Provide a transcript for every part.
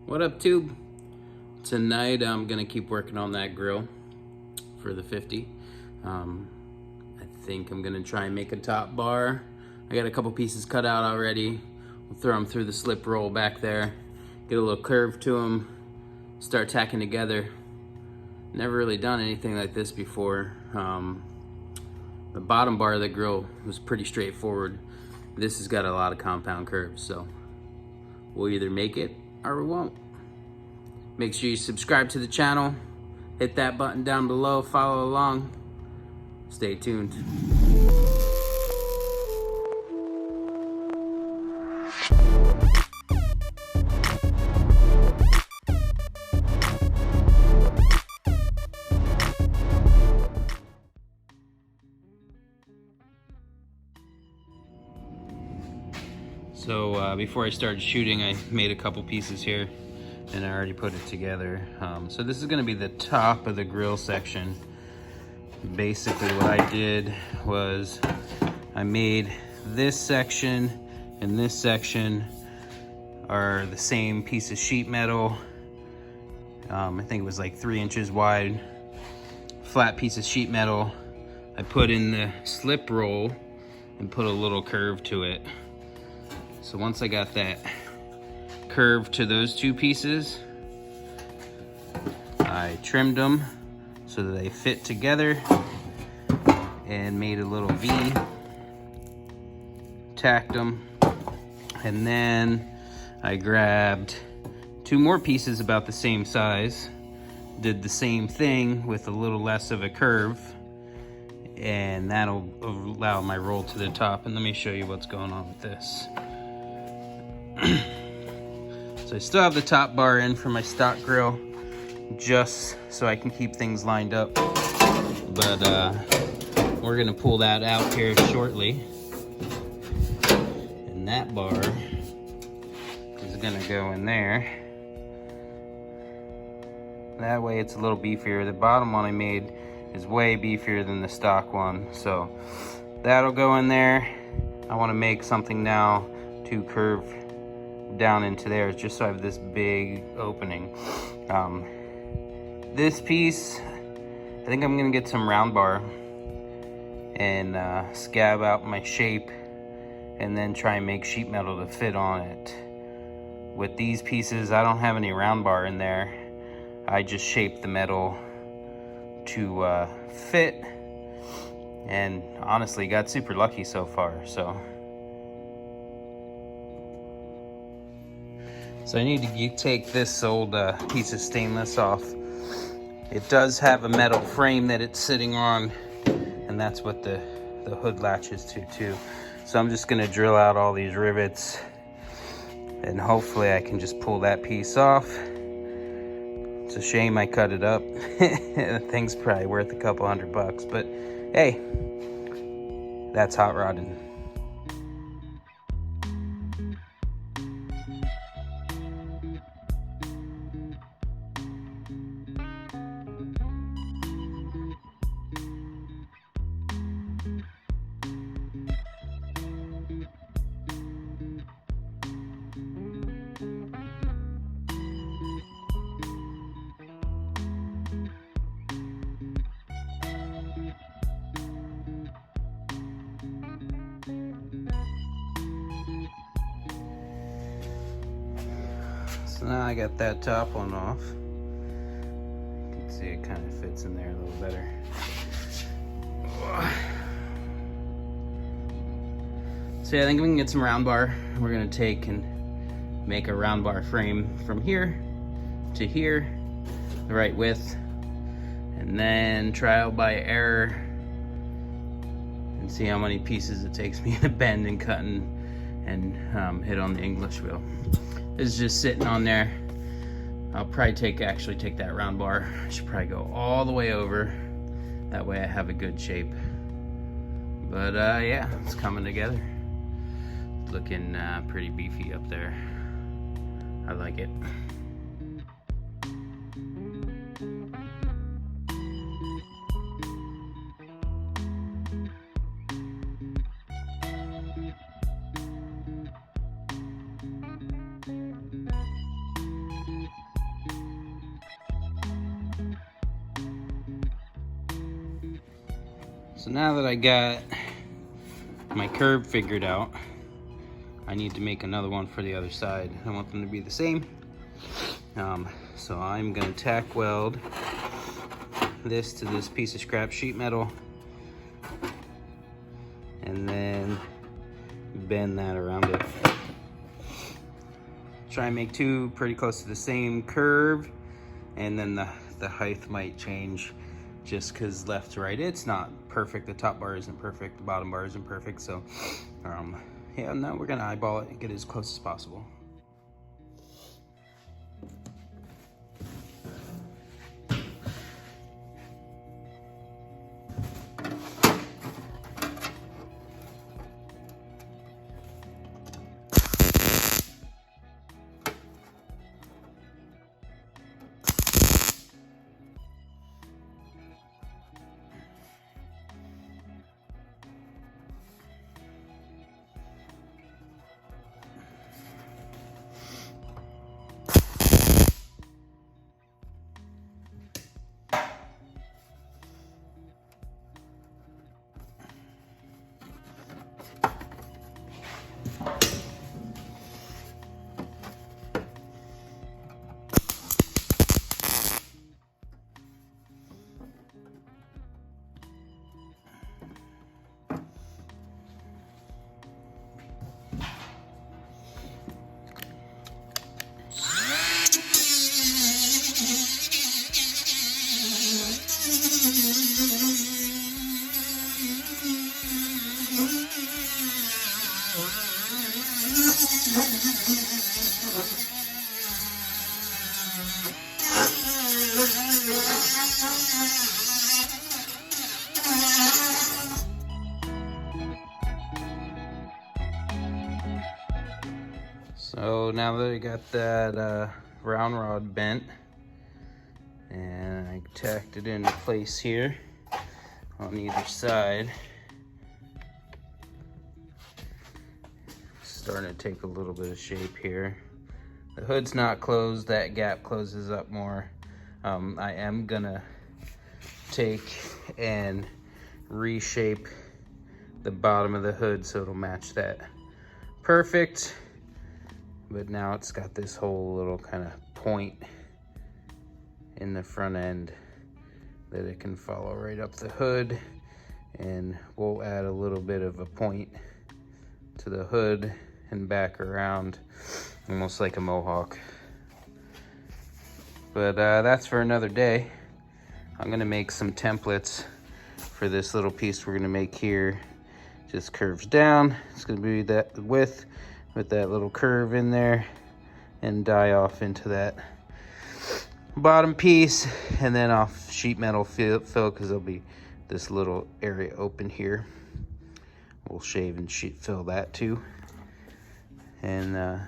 What up, Tube? Tonight I'm gonna keep working on that grill for the 50. I think I'm gonna try and make a top bar. I got a couple pieces cut out already. We'll throw them through the slip roll back there, get a little curve to them, start tacking together. Never really done anything like this before. The bottom bar of the grill was pretty straightforward. This has got a lot of compound curves, so we'll either make it or we won't. Make sure you subscribe to the channel, hit that button down below, follow along, stay tuned. So before I started shooting, I made a couple pieces here and I already put it together. So this is gonna be the top of the grill section. Basically what I did was I made this section and this section are the same piece of sheet metal. I think it was like 3 inches wide, flat piece of sheet metal. I put in the slip roll and put a little curve to it. So once I got that curve to those two pieces, I trimmed them so that they fit together and made a little V, tacked them, and then I grabbed 2 more pieces about the same size, did the same thing with a little less of a curve, and that'll allow my roll to the top. And let me show you what's going on with this. So I still have the top bar in for my stock grill, just so I can keep things lined up. But we're gonna pull that out here shortly. And that bar is gonna go in there. That way it's a little beefier. The bottom one I made is way beefier than the stock one. So that'll go in there. I wanna make something now to curve down into there, just so I have this big opening. This piece, I think I'm gonna get some round bar and scab out my shape and then try and make sheet metal to fit on it. With these pieces, I don't have any round bar in there. I just shaped the metal to fit, and honestly got super lucky so far. So I need to take this old piece of stainless off. It does have a metal frame that it's sitting on, and that's what the hood latches to too. So I'm just gonna drill out all these rivets, and hopefully I can just pull that piece off. It's a shame I cut it up. The thing's probably worth a couple $100, but hey, that's hot rodding. So now I got that top one off. You can see it kind of fits in there a little better. So yeah, I think we can get some round bar. We're gonna take and make a round bar frame from here to here, the right width, and then trial by error and see how many pieces it takes me to bend and cut and hit on the English wheel. It's just sitting on there. I'll probably actually take that round bar. I should probably go all the way over. That way I have a good shape. But yeah, it's coming together. Looking pretty beefy up there. I like it. So now that I got my curve figured out, I need to make another one for the other side. I want them to be the same. So I'm gonna tack weld this to this piece of scrap sheet metal and then bend that around it. Try and make two pretty close to the same curve, and then the height might change just because left to right. It's not perfect. The top bar isn't perfect, the bottom bar isn't perfect. So yeah, no, we're gonna eyeball it and get it as close as possible. So now that I got that round rod bent and I tacked it into place here on either side, starting to take a little bit of shape here. The hood's not closed, that gap closes up more. I am gonna take and reshape the bottom of the hood so it'll match that perfect. But now it's got this whole little kind of point in the front end that it can follow right up the hood, and we'll add a little bit of a point to the hood and back around, almost like a mohawk. But that's for another day. I'm gonna make some templates for this little piece we're gonna make here. Just curves down. It's gonna be that width with that little curve in there, and die off into that bottom piece, and then off sheet metal fill because there'll be this little area open here. We'll shave and sheet fill that too. And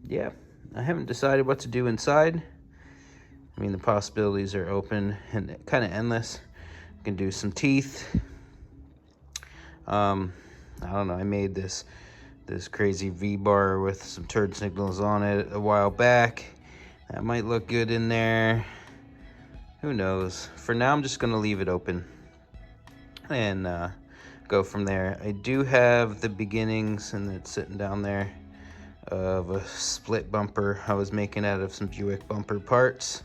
yeah, I haven't decided what to do inside. I mean, the possibilities are open and kind of endless. I can do some teeth. I don't know, I made this crazy V-bar with some turd signals on it a while back. That might look good in there. Who knows? For now, I'm just gonna leave it open and go from there. I do have the beginnings, and it's sitting down there, of a split bumper I was making out of some Buick bumper parts.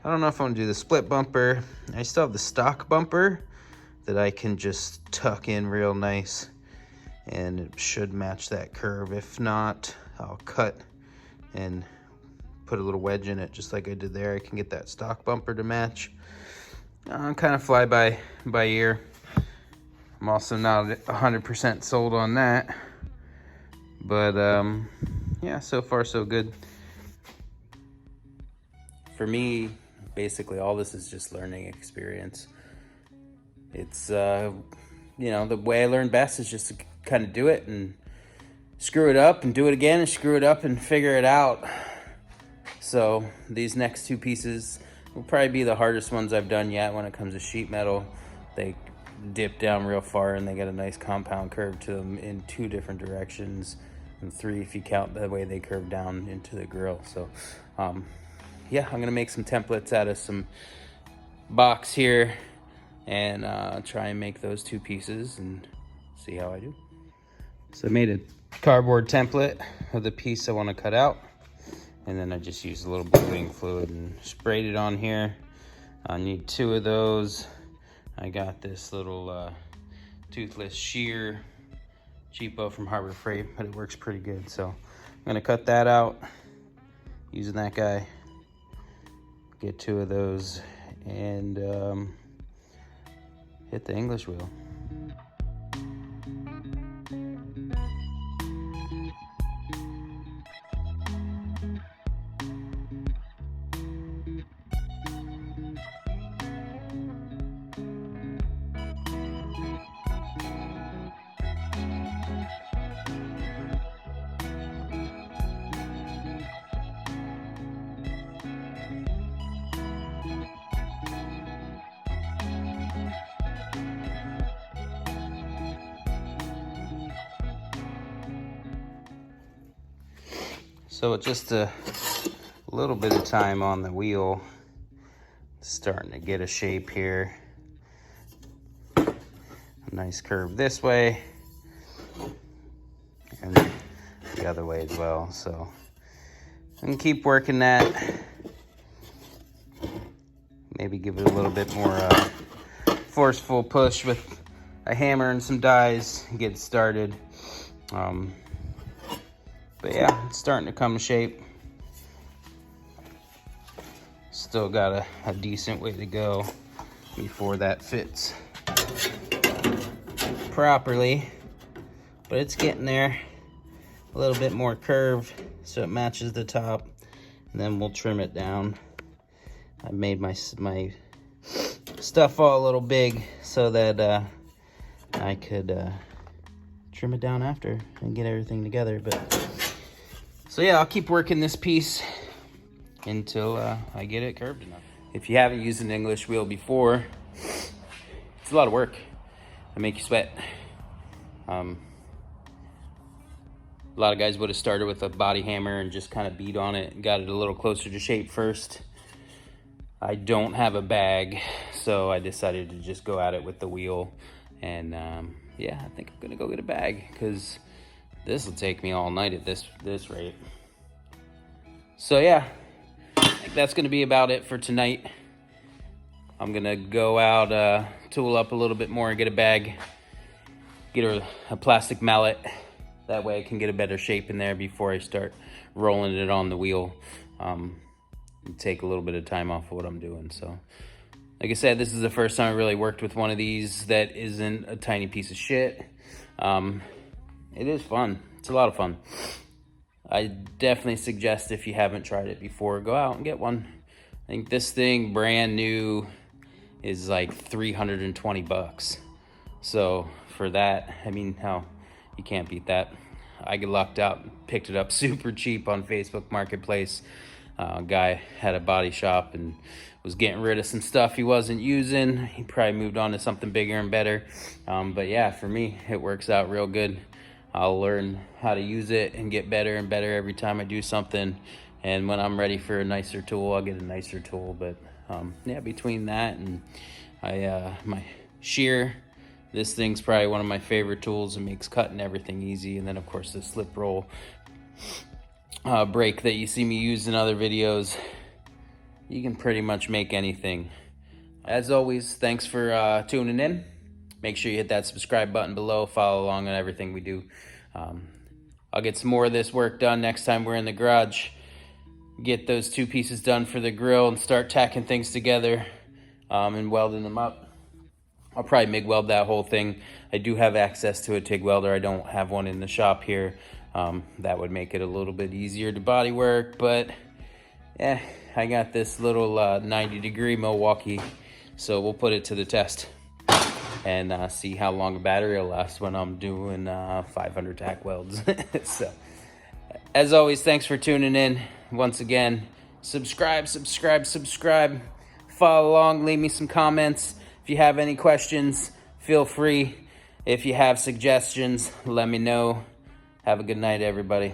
I don't know if I want to do the split bumper. I still have the stock bumper that I can just tuck in real nice, and it should match that curve. If not, I'll cut and put a little wedge in it just like I did there. I can get that stock bumper to match. I'm kind of fly by ear. I'm also not 100% sold on that, but yeah, so far so good. For me, basically all this is just learning experience. It's you know, the way I learn best is just to kind of do it and screw it up and do it again and screw it up and figure it out. So these next two pieces will probably be the hardest ones I've done yet when it comes to sheet metal. They dip down real far and they get a nice compound curve to them in two different directions, and three if you count the way they curve down into the grill. So yeah, I'm gonna make some templates out of some box here, and try and make those 2 pieces and see how I do. So I made a cardboard template of the piece I want to cut out, and then I just used a little bluing fluid and sprayed it on here. I need 2 of those. I got this little toothless shear, cheapo from Harbor Freight, but it works pretty good. So I'm gonna cut that out using that guy, get 2 of those, and hit the English wheel. So with just a little bit of time on the wheel, starting to get a shape here. A nice curve this way, and the other way as well. So I'm gonna keep working that. Maybe give it a little bit more forceful push with a hammer and some dies and get it started. But yeah, it's starting to come to shape. Still got a decent way to go before that fits properly, but it's getting there. A little bit more curve so it matches the top, and then we'll trim it down. I made my stuff all a little big so that I could trim it down after and get everything together. But so yeah, I'll keep working this piece until I get it curved enough. If you haven't used an English wheel before, it's a lot of work. It make you sweat. A lot of guys would have started with a body hammer and just kind of beat on it and got it a little closer to shape first. I don't have a bag, so I decided to just go at it with the wheel. And yeah, I think I'm gonna go get a bag because this will take me all night at this rate. So yeah, I think that's gonna be about it for tonight. I'm gonna go out, tool up a little bit more and get a bag, get a plastic mallet. That way I can get a better shape in there before I start rolling it on the wheel. Take a little bit of time off of what I'm doing. So like I said, this is the first time I really worked with one of these that isn't a tiny piece of shit. It is fun. It's a lot of fun. I definitely suggest, if you haven't tried it before, go out and get one. I think this thing brand new is like 320 bucks. So for that, I mean, how you can't beat that. I get lucked out, picked it up super cheap on Facebook Marketplace. Guy had a body shop and was getting rid of some stuff he wasn't using. He probably moved on to something bigger and better. But yeah, for me, it works out real good. I'll learn how to use it and get better and better every time I do something. And when I'm ready for a nicer tool, I'll get a nicer tool. But yeah, between that and my shear, this thing's probably one of my favorite tools. It makes cutting everything easy. And then of course the slip roll brake that you see me use in other videos. You can pretty much make anything. As always, thanks for tuning in. Make sure you hit that subscribe button below. Follow along on everything we do. I'll get some more of this work done next time we're in the garage. Get those 2 pieces done for the grill and start tacking things together and welding them up. I'll probably MIG weld that whole thing. I do have access to a TIG welder. I don't have one in the shop here. That would make it a little bit easier to body work, but yeah, I got this little 90-degree Milwaukee, so we'll put it to the test and see how long a battery will last when I'm doing 500 tack welds. So, as always, thanks for tuning in. Once again, subscribe. Follow along, leave me some comments. If you have any questions, feel free. If you have suggestions, let me know. Have a good night, everybody.